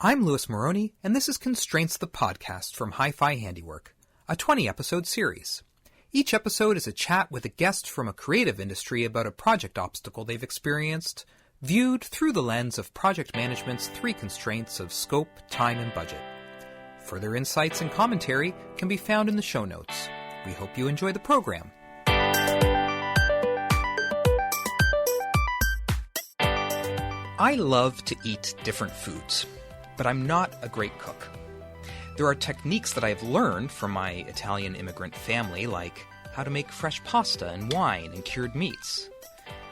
I'm Louis Maroney, and this is Constraints the Podcast from Hi-Fi Handiwork, a 20-episode series. Each episode is a chat with a guest from a creative industry about a project obstacle they've experienced, viewed through the lens of project management's three constraints of scope, time, and budget. Further insights and commentary can be found in the show notes. We hope you enjoy the program. I love to eat different foods, but I'm not a great cook. There are techniques that I've learned from my Italian immigrant family, like how to make fresh pasta and wine and cured meats.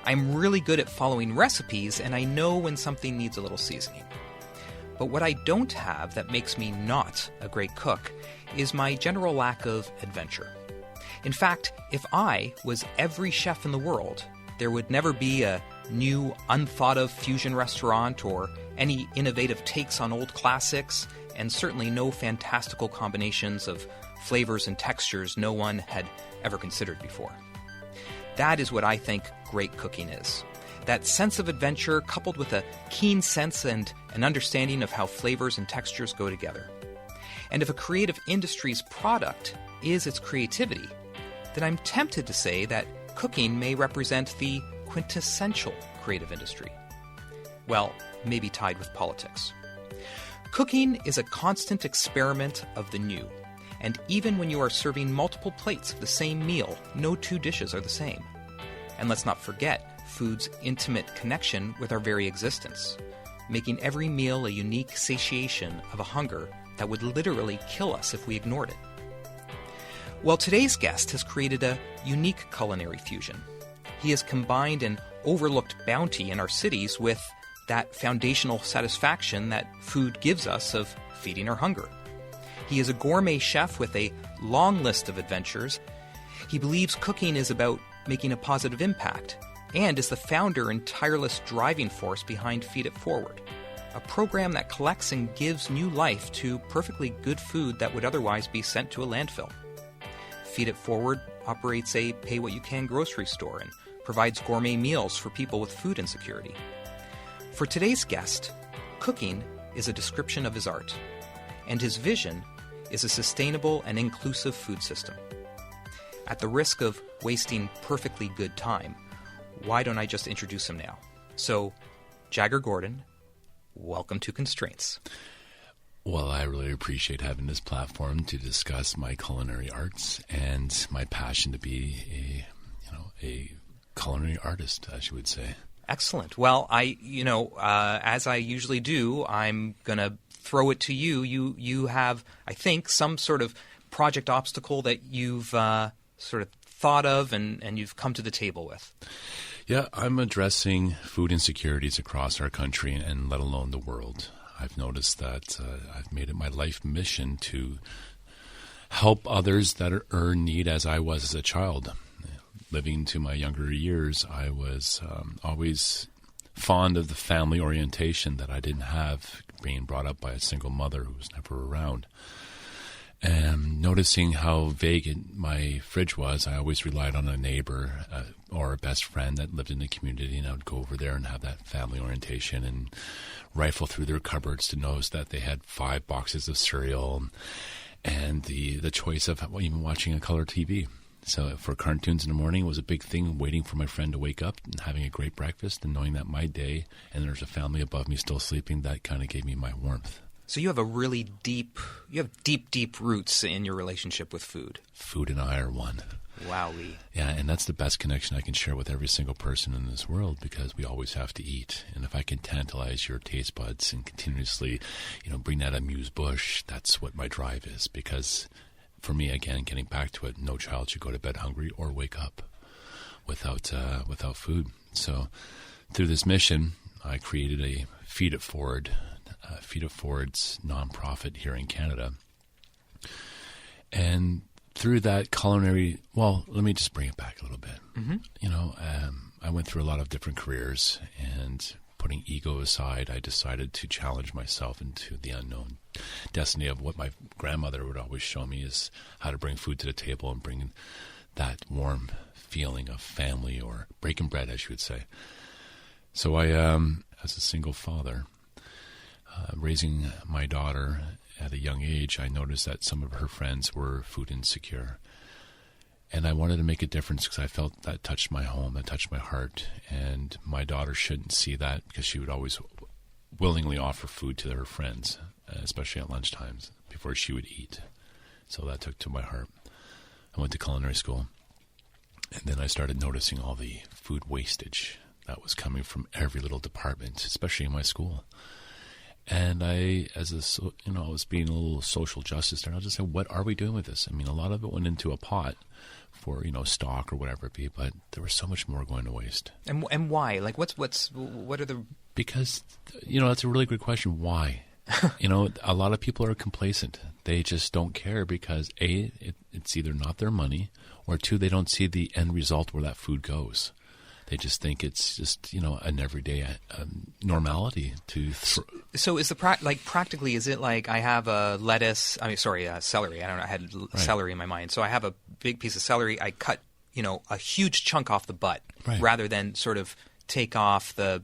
I'm really good at following recipes, and I know when something needs a little seasoning. But what I don't have that makes me not a great cook is my general lack of adventure. In fact, if I was every chef in the world, there would never be a new, unthought-of fusion restaurant or any innovative takes on old classics, and certainly no fantastical combinations of flavors and textures no one had ever considered before. That is what I think great cooking is. That sense of adventure coupled with a keen sense and an understanding of how flavors and textures go together. And if a creative industry's product is its creativity, then I'm tempted to say that cooking may represent the quintessential creative industry. Well, maybe tied with politics. Cooking is a constant experiment of the new, and even when you are serving multiple plates of the same meal, no two dishes are the same. And let's not forget food's intimate connection with our very existence, making every meal a unique satiation of a hunger that would literally kill us if we ignored it. Well, today's guest has created a unique culinary fusion. He has combined an overlooked bounty in our cities with that foundational satisfaction that food gives us of feeding our hunger. He is a gourmet chef with a long list of adventures. He believes cooking is about making a positive impact and is the founder and tireless driving force behind Feed It Forward, a program that collects and gives new life to perfectly good food that would otherwise be sent to a landfill. Feed It Forward operates a pay-what-you-can grocery store and provides gourmet meals for people with food insecurity. For today's guest, cooking is a description of his art, and his vision is a sustainable and inclusive food system. At the risk of wasting perfectly good time, why don't I just introduce him now? So, Jagger Gordon, welcome to Constraints. Well, I really appreciate having this platform to discuss my culinary arts and my passion to be a culinary artist, as you would say. Excellent. Well, as I usually do, I'm going to throw it to you. You have, I think, some sort of project obstacle that you've sort of thought of and you've come to the table with. Yeah, I'm addressing food insecurities across our country and let alone the world. I've noticed that I've made it my life mission to help others that are in need as I was as a child. Living to my younger years, I was always fond of the family orientation that I didn't have, being brought up by a single mother who was never around. And noticing how vague my fridge was, I always relied on a neighbor or a best friend that lived in the community, and I would go over there and have that family orientation and rifle through their cupboards to notice that they had 5 boxes of cereal and the choice of even watching a color TV. So for cartoons in the morning, it was a big thing, waiting for my friend to wake up and having a great breakfast and knowing that my day and there's a family above me still sleeping, that kind of gave me my warmth. So you have deep roots in your relationship with food. Food and I are one. Wowee. Yeah, and that's the best connection I can share with every single person in this world, because we always have to eat. And if I can tantalize your taste buds and continuously, bring that amuse-bouche, that's what my drive is. Because for me, again, getting back to it, no child should go to bed hungry or wake up without food. So through this mission, I created a Feed It Forward, Feed It Forward's nonprofit here in Canada. And through that culinary, well, let me just bring it back a little bit. Mm-hmm. I went through a lot of different careers, and putting ego aside, I decided to challenge myself into the unknown destiny of what my grandmother would always show me, is how to bring food to the table and bring that warm feeling of family, or breaking bread, as you would say. So I, as a single father, raising my daughter at a young age, I noticed that some of her friends were food insecure. And I wanted to make a difference because I felt that touched my home, that touched my heart. And my daughter shouldn't see that because she would always willingly offer food to her friends, especially at lunch times, before she would eat. So that took to my heart. I went to culinary school. And then I started noticing all the food wastage that was coming from every little department, especially in my school. And I was being a little social justice there. I was just saying, what are we doing with this? I mean, a lot of it went into a pot for, stock or whatever it be, but there was so much more going to waste. And why? Like, what are the... Because, that's a really good question. Why? A lot of people are complacent. They just don't care because, A, it's either not their money, or 2, they don't see the end result where that food goes. They just think it's just, an everyday normality to... So is practically, is it like I have a celery. I don't know, I had celery in my mind. So I have a big piece of celery. I cut, a huge chunk off the butt rather than sort of take off the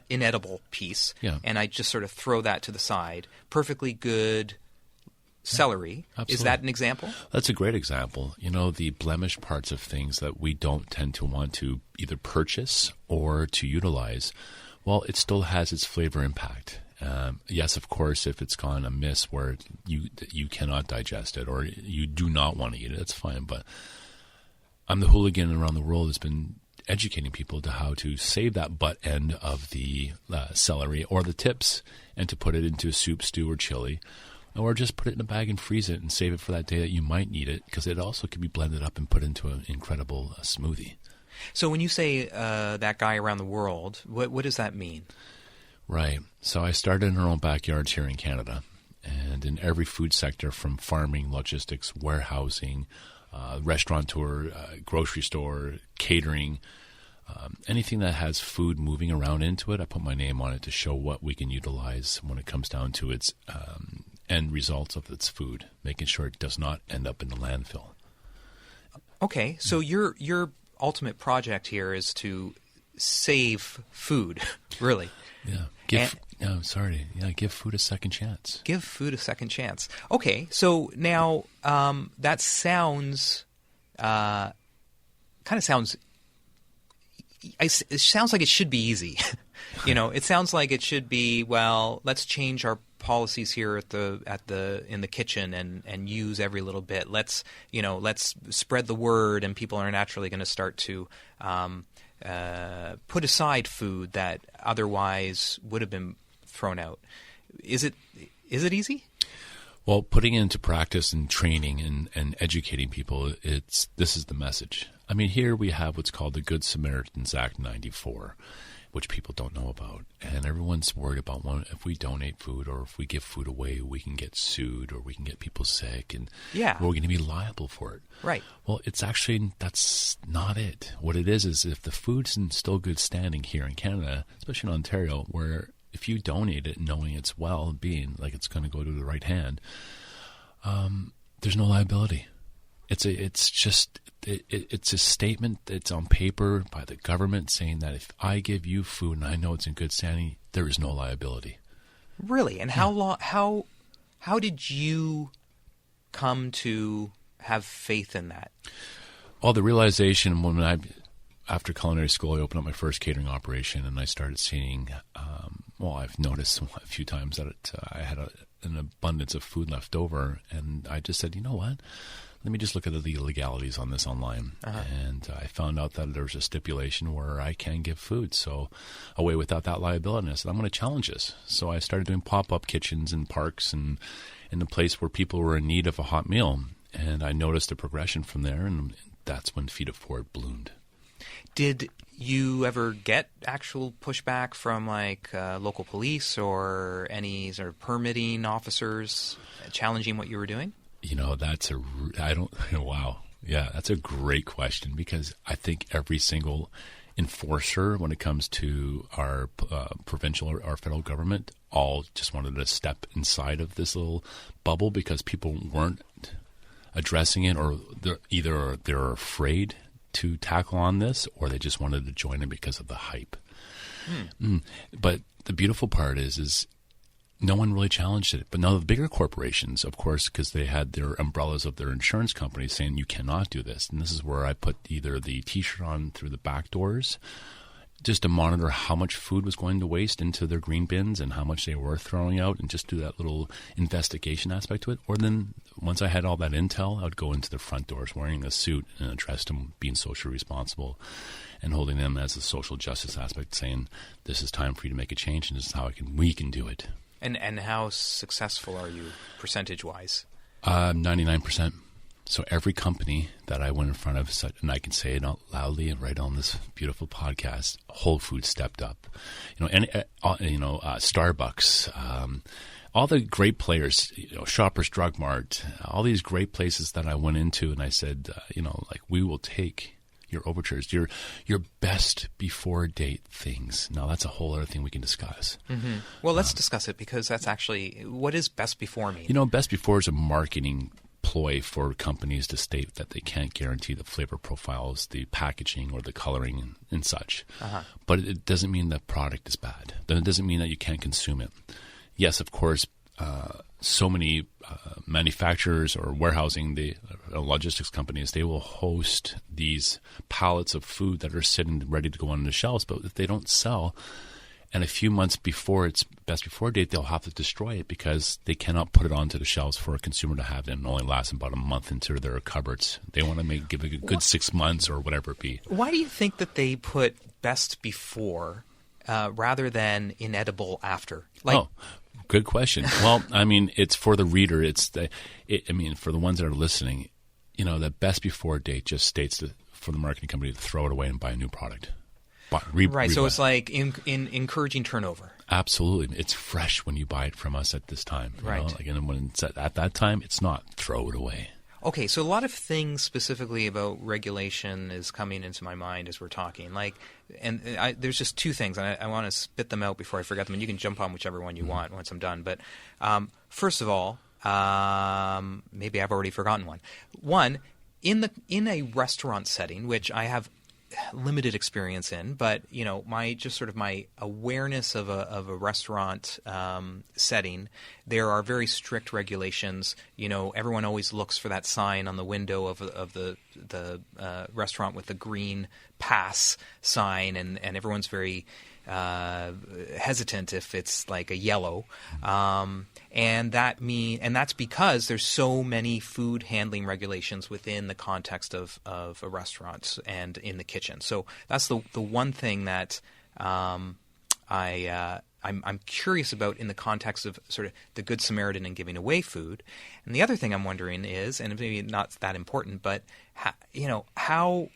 inedible piece. Yeah. And I just sort of throw that to the side. Perfectly good celery. Absolutely. Is that an example? That's a great example. The blemish parts of things that we don't tend to want to either purchase or to utilize, well, it still has its flavor impact. Yes, of course, if it's gone amiss where you cannot digest it or you do not want to eat it, that's fine. But I'm the hooligan around the world that's been educating people to how to save that butt end of the celery or the tips and to put it into a soup, stew, or chili. Or just put it in a bag and freeze it and save it for that day that you might need it, because it also can be blended up and put into an incredible smoothie. So when you say that guy around the world, what does that mean? Right. So I started in our own backyards here in Canada, and in every food sector from farming, logistics, warehousing, restaurateur, grocery store, catering, anything that has food moving around into it, I put my name on it to show what we can utilize when it comes down to its end results of its food, making sure it does not end up in the landfill. Okay, so your ultimate project here is to save food, really. Yeah. Give food a second chance. Give food a second chance. Okay, so now that sounds it sounds like it should be easy. It sounds like it should be, well, let's change our policies here in the kitchen and use every little bit. Let's spread the word, and people are naturally going to start to put aside food that otherwise would have been thrown out. Is it easy? Well, putting it into practice and training and educating people, this is the message. I mean, here we have what's called the Good Samaritan's Act 94, which people don't know about. And everyone's worried about if we donate food or if we give food away, we can get sued or we can get people sick and we're going to be liable for it. Right. Well, that's not it. What it is if the food's in still good standing here in Canada, especially in Ontario, where if you donate it knowing it's well-being, like it's going to go to the right hand, there's no liability. It's a statement that's on paper by the government saying that if I give you food and I know it's in good standing, there is no liability. Really? And how did you come to have faith in that? Well, the realization when after culinary school, I opened up my first catering operation and I started seeing, I've noticed a few times that I had an abundance of food left over, and I just said, you know what? Let me just look at the legalities on this online. Uh-huh. And I found out that there's a stipulation where I can give food, so away without that liability. And I said, I'm going to challenge this. So I started doing pop-up kitchens in parks and in a place where people were in need of a hot meal. And I noticed a progression from there, and that's when Feed It Forward bloomed. Did you ever get actual pushback from local police or any sort of permitting officers challenging what you were doing? Wow. Yeah, that's a great question, because I think every single enforcer when it comes to our provincial or our federal government all just wanted to step inside of this little bubble because people weren't addressing it, or they're afraid to tackle on this, or they just wanted to join it because of the hype. But the beautiful part is no one really challenged it. But now the bigger corporations, of course, because they had their umbrellas of their insurance companies saying you cannot do this. And this is where I put either the T-shirt on through the back doors just to monitor how much food was going to waste into their green bins and how much they were throwing out, and just do that little investigation aspect to it. Or then once I had all that intel, I would go into the front doors wearing a suit and address them being socially responsible and holding them as a social justice aspect, saying this is time for you to make a change and this is how we can do it. And how successful are you percentage-wise? 99%. So every company that I went in front of, and I can say it out loudly and right on this beautiful podcast, Whole Foods stepped up. Starbucks, all the great players, Shoppers Drug Mart, all these great places that I went into, and I said, we will take your overtures, your best before date things. Now that's a whole other thing we can discuss. Mm-hmm. Well, let's discuss it, because that's actually, what does best before mean? Best before is a marketing ploy for companies to state that they can't guarantee the flavor profiles, the packaging, or the coloring and such. Uh-huh. But it doesn't mean the product is bad. Then it doesn't mean that you can't consume it. Yes, of course, so many manufacturers or warehousing, the logistics companies, they will host these pallets of food that are sitting ready to go on the shelves. But if they don't sell, and a few months before its best before date, they'll have to destroy it because they cannot put it onto the shelves for a consumer to have it, and only lasts about a month into their cupboards. They want to give it a good 6 months or whatever it be. Why do you think that they put best before rather than inedible after? Good question. Well, it's for the reader. For the ones that are listening, the best before date just states for the marketing company to throw it away and buy a new product. Right, so it's like in encouraging turnover. Absolutely. It's fresh when you buy it from us at this time. Right. And when it's at that time, it's not throw it away. Okay, so a lot of things specifically about regulation is coming into my mind as we're talking. There's just two things, and I want to spit them out before I forget them, and you can jump on whichever one you want once I'm done. But first of all, maybe I've already forgotten one. One, in a restaurant setting, which I have limited experience in, but my awareness of a restaurant setting, there are very strict regulations. Everyone always looks for that sign on the window of the restaurant with the green pass sign, and everyone's very hesitant if it's like a yellow, and that's because there's so many food handling regulations within the context of a restaurant and in the kitchen. So that's the one thing that I'm curious about in the context of sort of the Good Samaritan and giving away food. And the other thing I'm wondering is, and maybe not that important, but how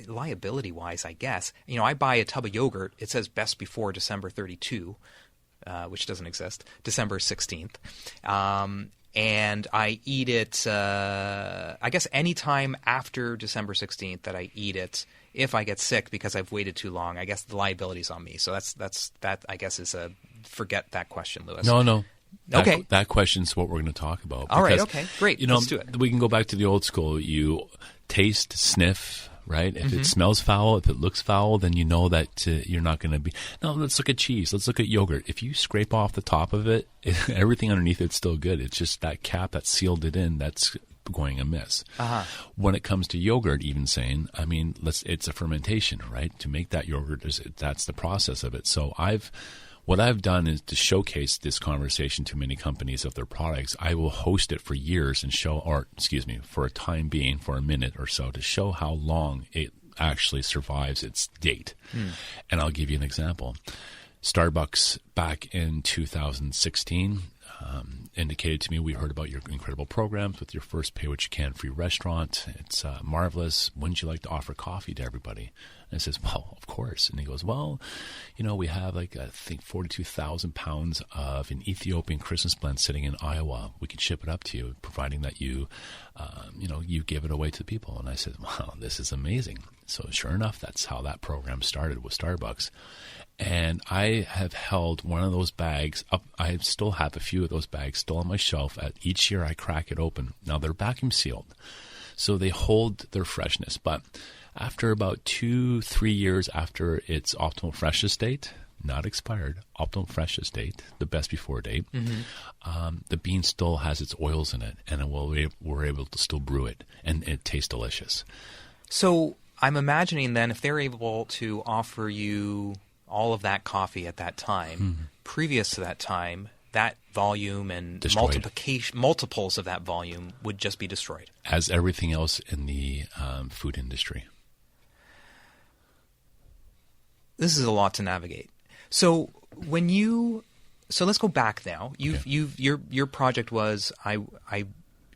liability-wise, I guess. I buy a tub of yogurt. It says best before December 32, which doesn't exist, December 16th. And I eat it, I guess, any time after December 16th that I eat it. If I get sick because I've waited too long, I guess the liability's on me. So that I guess is forget that question, Lewis. No. Okay. That question's what we're going to talk about. All right. Okay. Great. Let's do it. We can go back to the old school. You taste, sniff, right? If it smells foul, if it looks foul, then you know that you're not going to be. No, let's look at cheese. Let's look at yogurt. If you scrape off the top of it, everything underneath it's still good. It's just that cap that sealed it in that's going amiss. Uh-huh. When it comes to yogurt, even saying, it's a fermentation, right? To make that yogurt, that's the process of it. So what I've done is to showcase this conversation to many companies of their products. I will host it for years and for a time being, for a minute or so, to show how long it actually survives its date. And I'll give you an example. Starbucks back in 2016 indicated to me, we heard about your incredible programs with your first pay what you can free restaurant. It's marvelous. Wouldn't you like to offer coffee to everybody? And I says, well, of course. And he goes, well, we have I think 42,000 pounds of an Ethiopian Christmas blend sitting in Iowa. We can ship it up to you, providing that you give it away to people. And I said, wow, this is amazing. So sure enough, that's how that program started with Starbucks. And I have held one of those bags up. I still have a few of those bags still on my shelf. Each year I crack it open. Now they're vacuum sealed, so they hold their freshness. But after about 2-3 years after its optimal freshness date, not expired, optimal freshness date, the best before date, the bean still has its oils in it, and we're able to still brew it, and it tastes delicious. So I'm imagining then if they're able to offer you all of that coffee at that time, previous to that time, that volume and multiples of that volume would just be destroyed. As everything else in the food industry. This is a lot to navigate. So let's go back now. Your project was I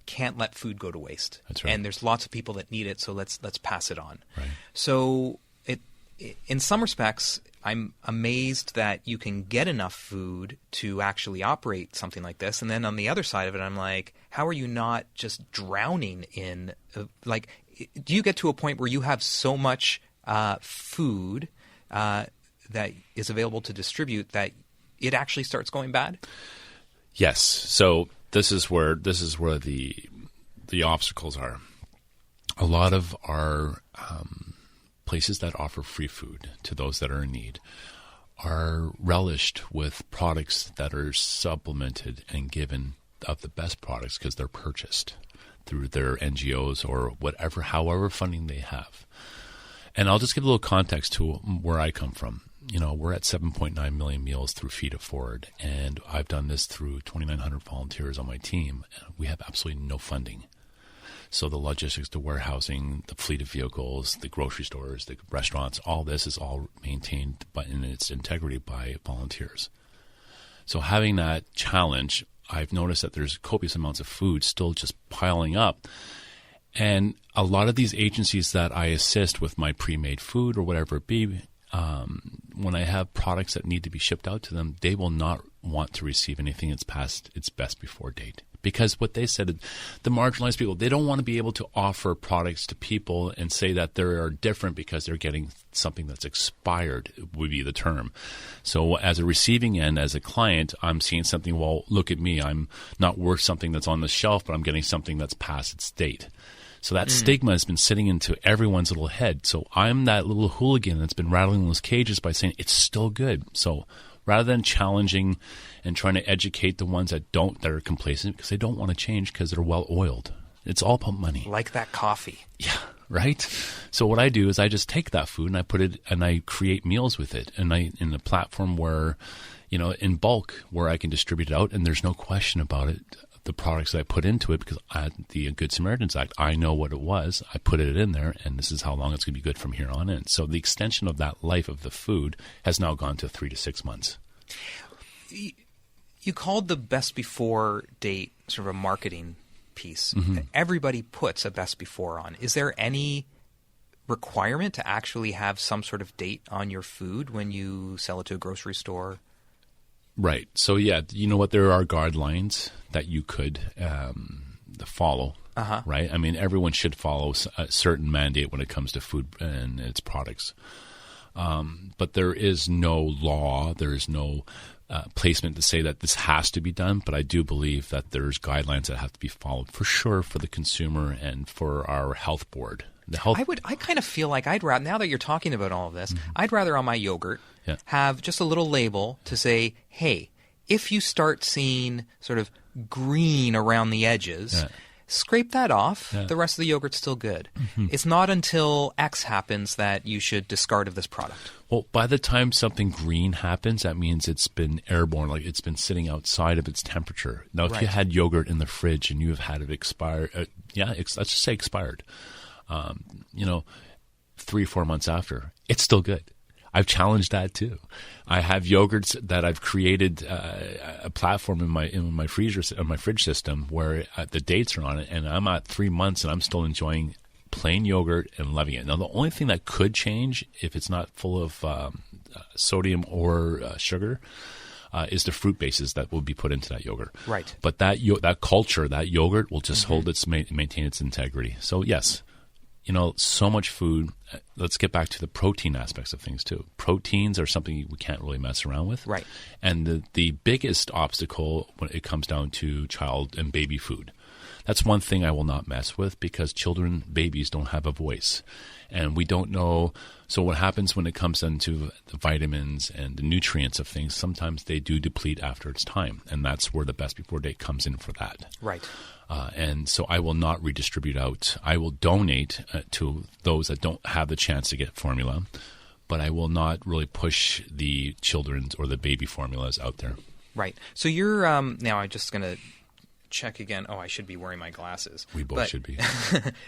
can't let food go to waste. That's right. And there's lots of people that need it, so let's pass it on. Right. So in some respects, I'm amazed that you can get enough food to actually operate something like this. And then on the other side of it, I'm like, how are you not just drowning in do you get to a point where you have so much food that is available to distribute that it actually starts going bad? Yes. So this is where the obstacles are. A lot of our places that offer free food to those that are in need are relished with products that are supplemented and given of the best products because they're purchased through their NGOs or whatever, however funding they have. And I'll just give a little context to where I come from. We're at 7.9 million meals through Feed It Forward, and I've done this through 2,900 volunteers on my team. And we have absolutely no funding. So the logistics, the warehousing, the fleet of vehicles, the grocery stores, the restaurants, all this is all maintained in its integrity by volunteers. So having that challenge, I've noticed that there's copious amounts of food still just piling up. And a lot of these agencies that I assist with my pre-made food or whatever it be, when I have products that need to be shipped out to them, they will not want to receive anything that's past its best before date. Because what they said, the marginalized people, they don't want to be able to offer products to people and say that they are different because they're getting something that's expired, would be the term. So as a receiving end, as a client, I'm seeing something, well, look at me, I'm not worth something that's on the shelf, but I'm getting something that's past its date. So that stigma has been sitting into everyone's little head. So I'm that little hooligan that's been rattling those cages by saying it's still good. So rather than challenging and trying to educate the ones that are complacent because they don't want to change because they're well oiled. It's all about money. Like that coffee. Yeah, right? So what I do is I just take that food and I put it and I create meals with it. And in a platform where, in bulk where I can distribute it out and there's no question about it. The products that I put into it, because the Good Samaritans Act, I know what it was. I put it in there, and this is how long it's going to be good from here on in. So the extension of that life of the food has now gone to 3 to 6 months. You called the best before date sort of a marketing piece. Mm-hmm. Everybody puts a best before on. Is there any requirement to actually have some sort of date on your food when you sell it to a grocery store? Right. So, yeah, you know what? There are guidelines that you could follow, right? I mean, everyone should follow a certain mandate when it comes to food and its products. But there is no law. There is no placement to say that this has to be done. But I do believe that there's guidelines that have to be followed for sure for the consumer and for our health board. I kind of feel like I'd rather, now that you're talking about all of this, I'd rather on my yogurt have just a little label to say, hey, if you start seeing sort of green around the edges, scrape that off. The rest of the yogurt's still good. Mm-hmm. It's not until X happens that you should discard of this product. Well, by the time something green happens, that means it's been airborne, like it's been sitting outside of its temperature. Now, if you had yogurt in the fridge and you have had it expire, let's just say expired, 3 or 4 months after, it's still good. I've challenged that too. I have yogurts that I've created a platform in my fridge system where the dates are on it, and I'm at 3 months and I'm still enjoying plain yogurt and loving it. Now, the only thing that could change if it's not full of sodium or sugar is the fruit bases that will be put into that yogurt. Right. But that culture, that yogurt will just maintain its integrity. So yes. So much food. Let's get back to the protein aspects of things too. Proteins are something we can't really mess around with. Right. And the biggest obstacle when it comes down to child and baby food. That's one thing I will not mess with, because babies don't have a voice. And we don't know. So what happens when it comes into the vitamins and the nutrients of things, sometimes they do deplete after its time. And that's where the best before date comes in for that. Right. And so I will not redistribute out. I will donate to those that don't have the chance to get formula, but I will not really push the children's or the baby formulas out there. Right. So you're now I'm just going to check again. Oh, I should be wearing my glasses. We both should be.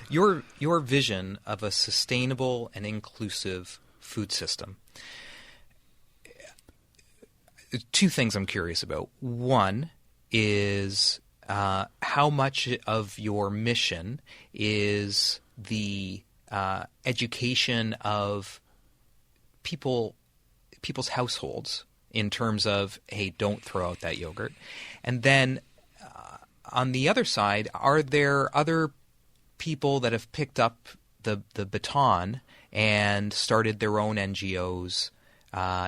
Your vision of a sustainable and inclusive food system. Two things I'm curious about. One is how much of your mission is the education of people's households in terms of, hey, don't throw out that yogurt. And then on the other side, are there other people that have picked up the baton and started their own NGOs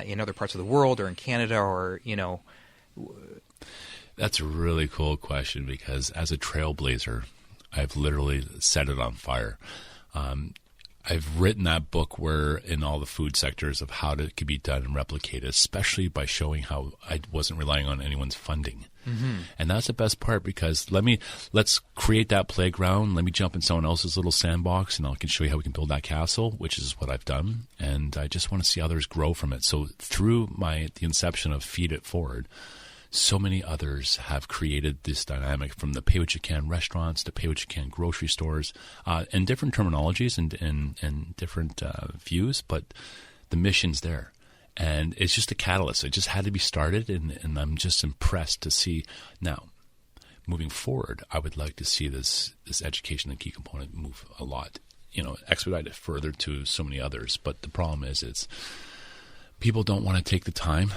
in other parts of the world or in Canada or, That's a really cool question, because as a trailblazer, I've literally set it on fire. I've written that book where in all the food sectors of how it could be done and replicated, especially by showing how I wasn't relying on anyone's funding. Mm-hmm. And that's the best part, because let's create that playground. Let me jump in someone else's little sandbox and I can show you how we can build that castle, which is what I've done. And I just want to see others grow from it. So through the inception of Feed It Forward, so many others have created this dynamic, from the pay what you can restaurants to pay what you can grocery stores, and different terminologies and different views, but the mission's there. And it's just a catalyst. It just had to be started, and I'm just impressed to see. Now, moving forward, I would like to see this education and key component move a lot, expedite it further to so many others. But the problem is people don't want to take the time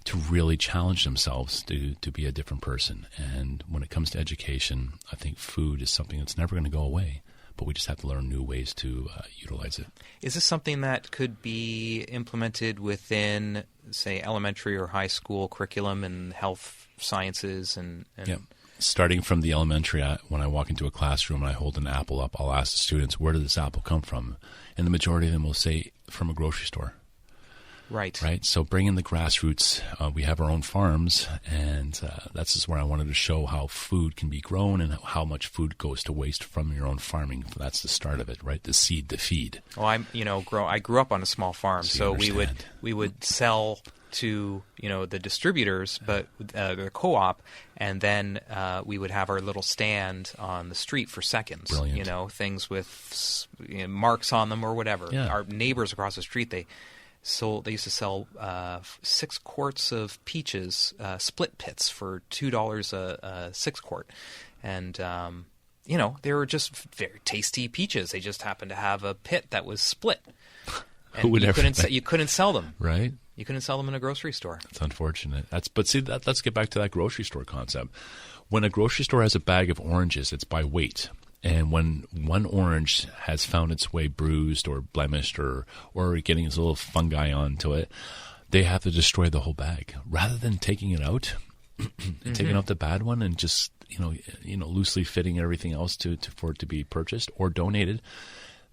to really challenge themselves to be a different person. And when it comes to education, I think food is something that's never going to go away, but we just have to learn new ways to utilize it. Is this something that could be implemented within, say, elementary or high school curriculum and health sciences? And Yeah. Starting from the elementary, when I walk into a classroom and I hold an apple up, I'll ask the students, where did this apple come from? And the majority of them will say, from a grocery store. Right. So bring in the grassroots. We have our own farms, and that's just where I wanted to show how food can be grown and how much food goes to waste from your own farming. That's the start of it, right? The seed, the feed. Well, I grew up on a small farm, so we would sell to the distributors, but the co-op, and then we would have our little stand on the street for seconds. Brilliant. Things with marks on them or whatever. Yeah. Our neighbors across the street, they used to sell 6 quarts of peaches, split pits, for $2 a 6 quart, and they were just very tasty peaches. They just happened to have a pit that was split, and you couldn't sell them. Right. You couldn't sell them in a grocery store. That's unfortunate. Let's get back to that grocery store concept. When a grocery store has a bag of oranges, it's by weight. And when one orange has found its way bruised or blemished or getting its little fungi onto it, they have to destroy the whole bag. Rather than taking it out and taking out the bad one and just loosely fitting everything else for it to be purchased or donated,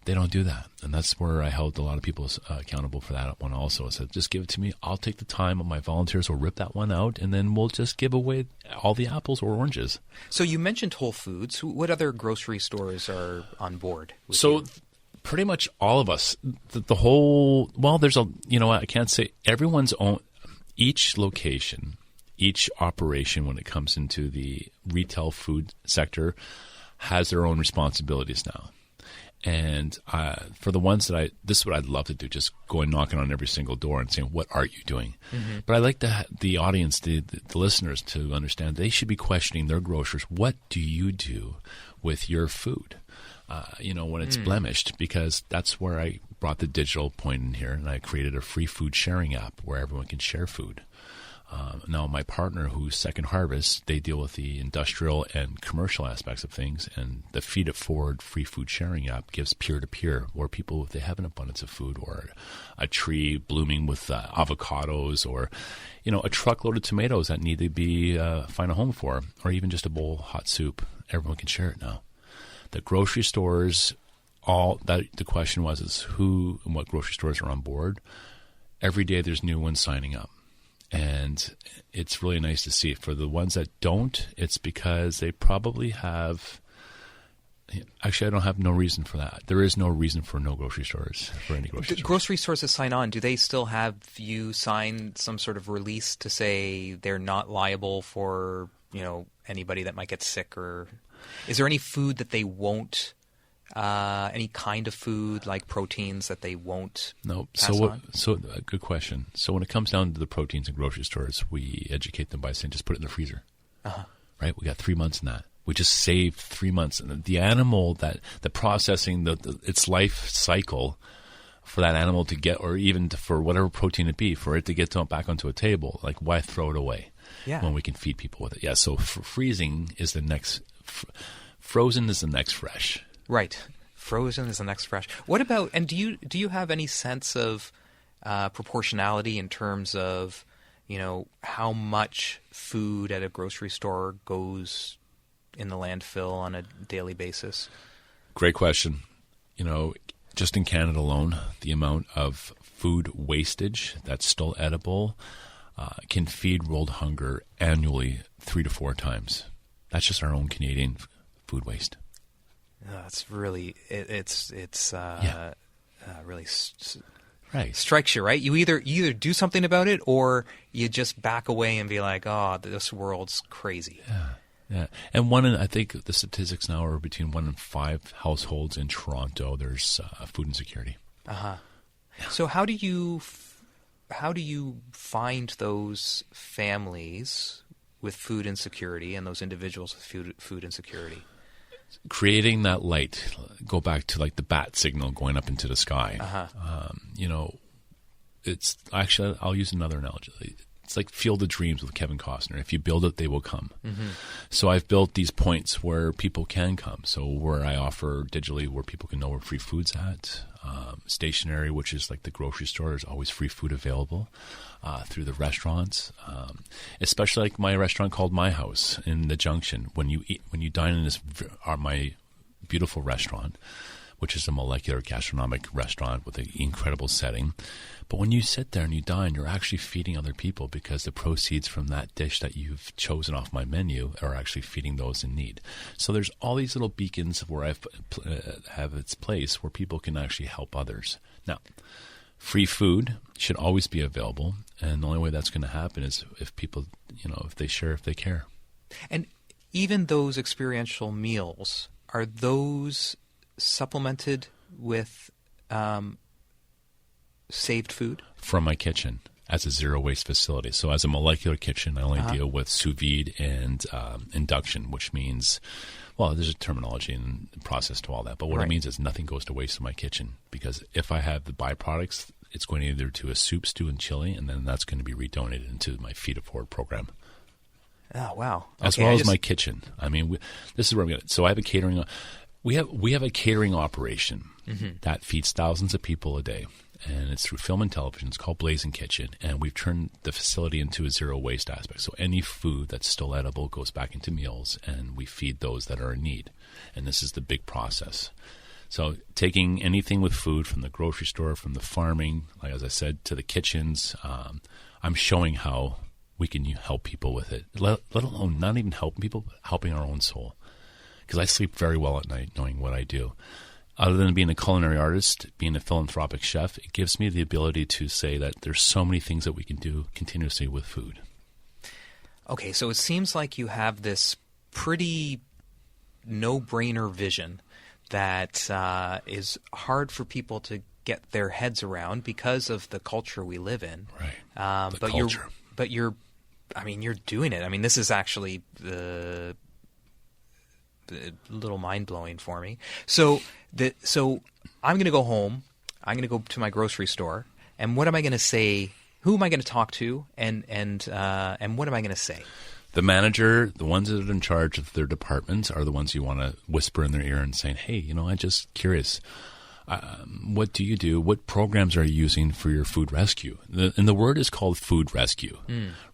they don't do that. And that's where I held a lot of people accountable for that one also. I said, just give it to me. I'll take the time, and my volunteers will rip that one out, and then we'll just give away all the apples or oranges. So you mentioned Whole Foods. What other grocery stores are on board with you? Pretty much all of us. The whole, there's I can't say everyone's own, each location, each operation when it comes into the retail food sector has their own responsibilities now. And for the ones this is what I'd love to do, just going knocking on every single door and saying, what are you doing? Mm-hmm. But I'd like the audience, the listeners, to understand they should be questioning their grocers. What do you do with your food, when it's blemished? Because that's where I brought the digital point in here, and I created a free food sharing app where everyone can share food. Now, my partner, who's Second Harvest, they deal with the industrial and commercial aspects of things, and the Feed It Forward free food sharing app gives peer-to-peer, where people, if they have an abundance of food or a tree blooming with avocados or, a truckload of tomatoes that need to be find a home for, or even just a bowl of hot soup, everyone can share it now. The grocery stores, the question is who and what grocery stores are on board. Every day there's new ones signing up. And it's really nice to see. For the ones that don't, it's because they probably have... Actually, I don't have no reason for that. There is no reason for no grocery stores, for any grocery stores. Grocery stores that sign on, do they still have you sign some sort of release to say they're not liable for, anybody that might get sick? Or is there any food that they won't... any kind of food like proteins that they won't pass on? So good question. So when it comes down to the proteins in grocery stores, we educate them by saying just put it in the freezer. Right? We got 3 months in that. We just saved 3 months. And the animal, the processing, its life cycle for that animal to get, or even for whatever protein it be, for it to get back onto a table, like why throw it away when we can feed people with it? Yeah, so freezing is the next, frozen is the next fresh. Right. Frozen is the next fresh. What about, and do you have any sense of proportionality in terms of, how much food at a grocery store goes in the landfill on a daily basis? Great question. Just in Canada alone, the amount of food wastage that's still edible can feed world hunger annually 3 to 4 times. That's just our own Canadian food waste. That's really it's really right. Strikes you, right? You either do something about it or you just back away and be like, "Oh, this world's crazy." Yeah. And I think the statistics now are between 1 in 5 households in Toronto. There's food insecurity. So how do you find those families with food insecurity and those individuals with food insecurity? Creating that light, go back to like the bat signal going up into the sky. It's actually, I'll use another analogy. It's like Field of Dreams with Kevin Costner. If you build it, they will come. So I've built these points where people can come. So where I offer digitally where people can know where free food's at. Stationary, which is like the grocery store, there's always free food available. Through the restaurants, especially like my restaurant called My House in the Junction. When you dine in my beautiful restaurant, which is a molecular gastronomic restaurant with an incredible setting. But when you sit there and you dine, you're actually feeding other people because the proceeds from that dish that you've chosen off my menu are actually feeding those in need. So there's all these little beacons where I have its place where people can actually help others. Now, free food should always be available, and the only way that's going to happen is if people, if they share, if they care. And even those experiential meals, are those supplemented with saved food? From my kitchen as a zero-waste facility. So as a molecular kitchen, I only deal with sous vide and induction, which means, well, there's a terminology and process to all that. But what it means is nothing goes to waste in my kitchen, because if I have the byproducts, it's going either to a soup, stew, and chili, and then that's going to be redonated into my Feed It Forward program. Oh, wow. As well as my kitchen. I mean, this is where I'm going to... So I have a catering... We have a catering operation that feeds thousands of people a day, and it's through film and television. It's called Blazing Kitchen, and we've turned the facility into a zero-waste aspect. So any food that's still edible goes back into meals, and we feed those that are in need. And this is the big process. So taking anything with food from the grocery store, from the farming, like as I said, to the kitchens, I'm showing how we can help people with it, let alone not even helping people, but helping our own soul. Because I sleep very well at night knowing what I do. Other than being a culinary artist, being a philanthropic chef, it gives me the ability to say that there's so many things that we can do continuously with food. Okay, so it seems like you have this pretty no-brainer vision that is hard for people to get their heads around because of the culture we live in. Right. The culture. You're doing it. I mean, this is actually a little mind-blowing for me. So I'm going to go home. I'm going to go to my grocery store. And what am I going to say Who am I going to talk to, and what am I going to say? The manager, the ones that are in charge of their departments, are the ones you want to whisper in their ear and say, hey, I'm just curious. What do you do? What programs are you using for your food rescue? And the word is called food rescue,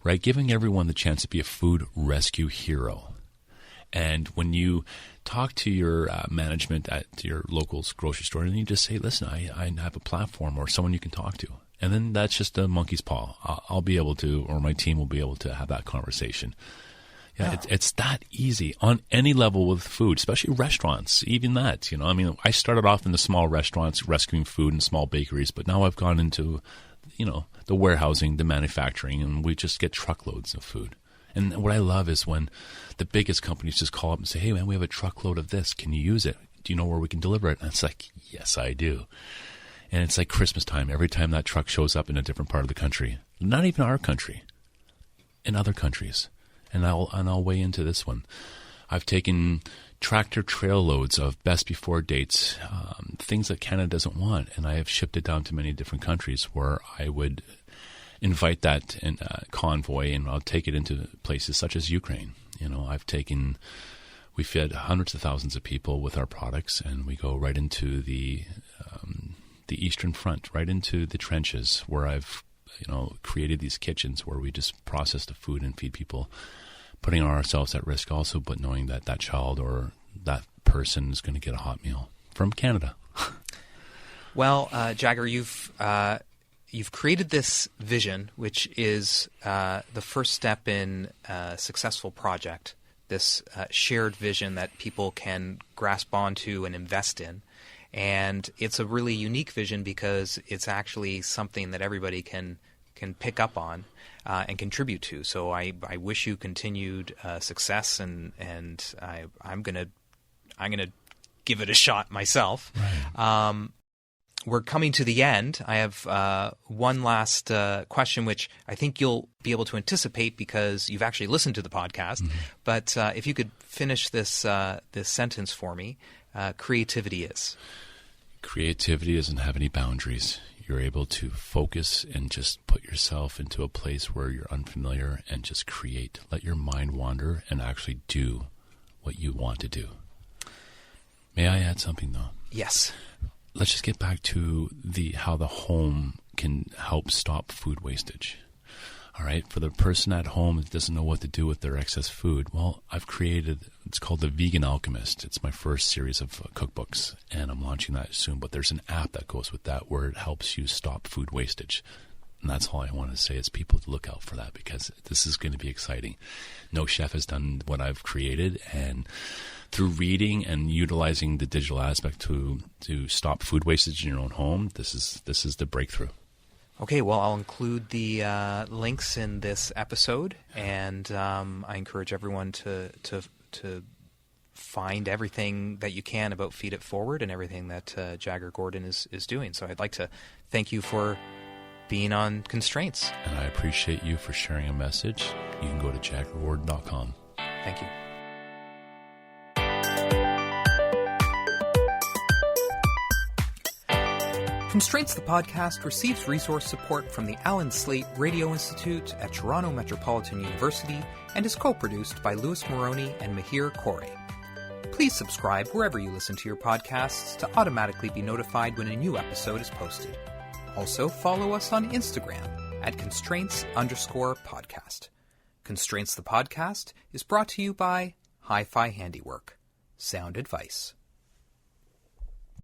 right? Giving everyone the chance to be a food rescue hero. And when you talk to your management at your local grocery store, and you just say, listen, I have a platform or someone you can talk to. And then that's just a monkey's paw. I'll be able to, or my team will be able to have that conversation. Yeah, it's that easy on any level with food, especially restaurants, even that. I started off in the small restaurants rescuing food in small bakeries, but now I've gone into, the warehousing, the manufacturing, and we just get truckloads of food. And what I love is when the biggest companies just call up and say, hey, man, we have a truckload of this. Can you use it? Do you know where we can deliver it? And it's like, yes, I do. And it's like Christmas time. Every time that truck shows up in a different part of the country, not even our country, in other countries. And I'll weigh into this one. I've taken tractor trail loads of best before dates, things that Canada doesn't want, and I have shipped it down to many different countries where I would invite that in convoy, and I'll take it into places such as Ukraine. We fed hundreds of thousands of people with our products, and we go right into the Eastern Front, right into the trenches where I've created these kitchens where we just process the food and feed people, putting ourselves at risk also, but knowing that that child or that person is going to get a hot meal from Canada. Well, Jagger, you've created this vision, which is the first step in a successful project, this shared vision that people can grasp onto and invest in. And it's a really unique vision because it's actually something that everybody can pick up on and contribute to. So I wish you continued success, and I'm gonna give it a shot myself. Right. We're coming to the end. I have one last question, which I think you'll be able to anticipate because you've actually listened to the podcast. Mm-hmm. But if you could finish this sentence for me. Creativity doesn't have any boundaries. You're able to focus and just put yourself into a place where you're unfamiliar and just create. Let your mind wander and actually do what you want to do. May I add something, though? Yes. Let's just get back to how the home can help stop food wastage. All right, for the person at home that doesn't know what to do with their excess food, well, I've created, it's called The Vegan Alchemist. It's my first series of cookbooks, and I'm launching that soon. But there's an app that goes with that where it helps you stop food wastage. And that's all I want to say is people to look out for that because this is going to be exciting. No chef has done what I've created, and through reading and utilizing the digital aspect to stop food wastage in your own home, this is the breakthrough. Okay, well, I'll include the links in this episode, and I encourage everyone to find everything that you can about Feed It Forward and everything that Jagger Gordon is doing. So I'd like to thank you for being on Constraints. And I appreciate you for sharing a message. You can go to jaggergordon.com. Thank you. Constraints the podcast receives resource support from the Alan Slate Radio Institute at Toronto Metropolitan University and is co-produced by Louis Moroney and Mihir Kore. Please subscribe wherever you listen to your podcasts to automatically be notified when a new episode is posted. Also, follow us on Instagram at Constraints_podcast. Constraints the podcast is brought to you by Hi-Fi Handiwork. Sound advice.